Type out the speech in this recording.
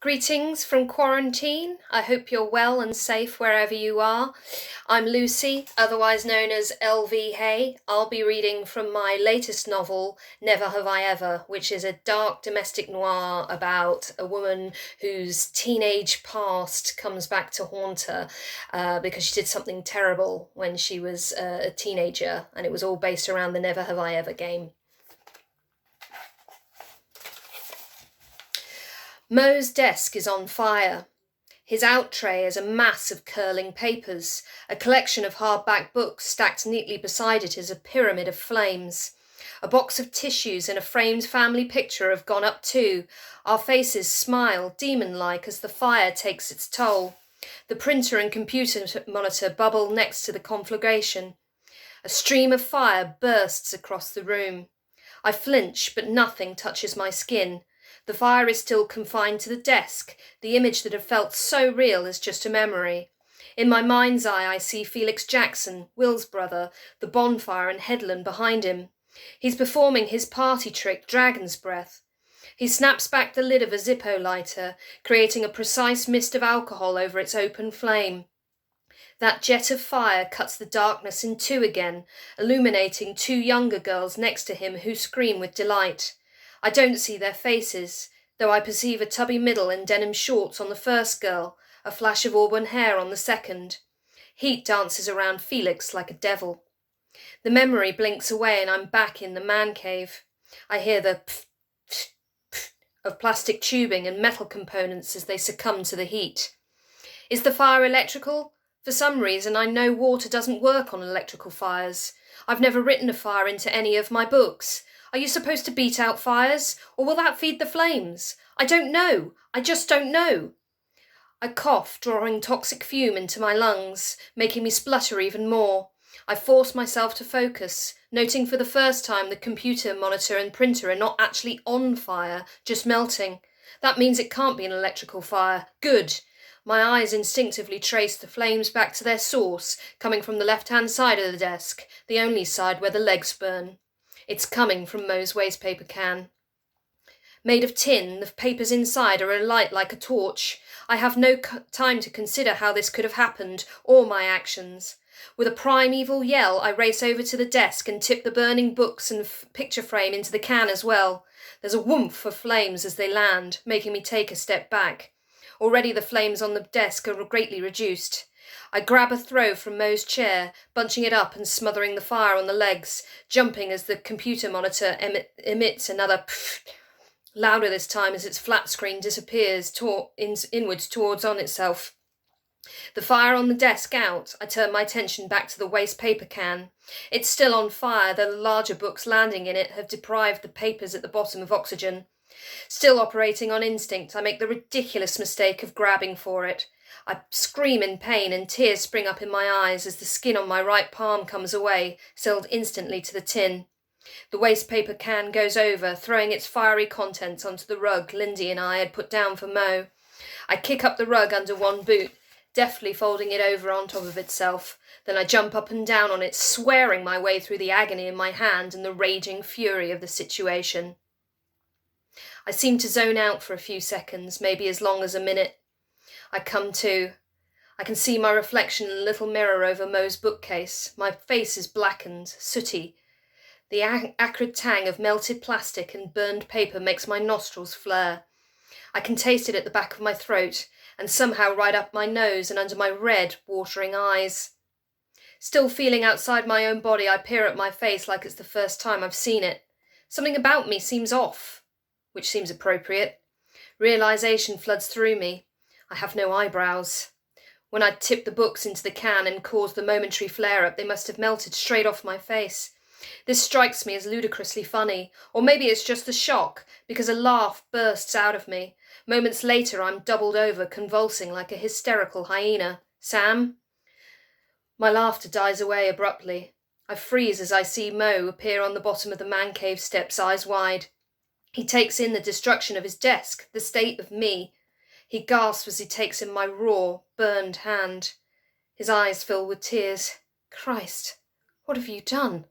Greetings from quarantine. I hope you're well and safe wherever you are. I'm Lucy, otherwise known as LV Hay. I'll be reading from my latest novel, Never Have I Ever, which is a dark domestic noir about a woman whose teenage past comes back to haunt her because she did something terrible when she was a teenager, and it was all based around the Never Have I Ever game. Mo's desk is on fire. His out tray is a mass of curling papers. A collection of hardback books stacked neatly beside it is a pyramid of flames. A box of tissues and a framed family picture have gone up too. Our faces smile, demon-like, as the fire takes its toll. The printer and computer monitor bubble next to the conflagration. A stream of fire bursts across the room. I flinch, but nothing touches my skin. The fire is still confined to the desk. The image that had felt so real is just a memory. In my mind's eye, I see Felix Jackson, Will's brother, the bonfire and headland behind him. He's performing his party trick, Dragon's Breath. He snaps back the lid of a Zippo lighter, creating a precise mist of alcohol over its open flame. That jet of fire cuts the darkness in two again, illuminating two younger girls next to him who scream with delight. I don't see their faces, though I perceive a tubby middle in denim shorts on the first girl, a flash of auburn hair on the second. Heat dances around Felix like a devil. The memory blinks away and I'm back in the man cave. I hear the pff, pff, pff of plastic tubing and metal components as they succumb to the heat. Is the fire electrical? For some reason, I know water doesn't work on electrical fires. I've never written a fire into any of my books. Are you supposed to beat out fires, or will that feed the flames? I don't know. I just don't know. I cough, drawing toxic fume into my lungs, making me splutter even more. I force myself to focus, noting for the first time the computer monitor and printer are not actually on fire, just melting. That means it can't be an electrical fire. Good. My eyes instinctively trace the flames back to their source, coming from the left-hand side of the desk, the only side where the legs burn. It's coming from Mo's wastepaper can. Made of tin, the papers inside are alight like a torch. I have no time to consider how this could have happened, or my actions. With a primeval yell, I race over to the desk and tip the burning books and picture frame into the can as well. There's a whoomph of flames as they land, making me take a step back. Already the flames on the desk are greatly reduced. I grab a throw from Mo's chair, bunching it up and smothering the fire on the legs, jumping as the computer monitor emits another pfft, louder this time as its flat screen disappears inwards towards on itself. The fire on the desk out, I turn my attention back to the waste paper can. It's still on fire, though the larger books landing in it have deprived the papers at the bottom of oxygen. Still operating on instinct, I make the ridiculous mistake of grabbing for it. I scream in pain and tears spring up in my eyes as the skin on my right palm comes away, sealed instantly to the tin. The waste paper can goes over, throwing its fiery contents onto the rug Lindy and I had put down for Mo. I kick up the rug under one boot, deftly folding it over on top of itself. Then I jump up and down on it, swearing my way through the agony in my hand and the raging fury of the situation. I seem to zone out for a few seconds, maybe as long as a minute. I come to. I can see my reflection in a little mirror over Mo's bookcase. My face is blackened, sooty. The acrid tang of melted plastic and burned paper makes my nostrils flare. I can taste it at the back of my throat, and somehow right up my nose and under my red, watering eyes. Still feeling outside my own body, I peer at my face like it's the first time I've seen it. Something about me seems off, which seems appropriate. Realization floods through me. I have no eyebrows. When I tipped the books into the can and caused the momentary flare-up, they must have melted straight off my face. This strikes me as ludicrously funny, or maybe it's just the shock, because a laugh bursts out of me. Moments later, I'm doubled over, convulsing like a hysterical hyena. Sam? My laughter dies away abruptly. I freeze as I see Mo appear on the bottom of the man cave steps, eyes wide. He takes in the destruction of his desk, the state of me. He gasps as he takes in my raw, burned hand. His eyes fill with tears. Christ, what have you done?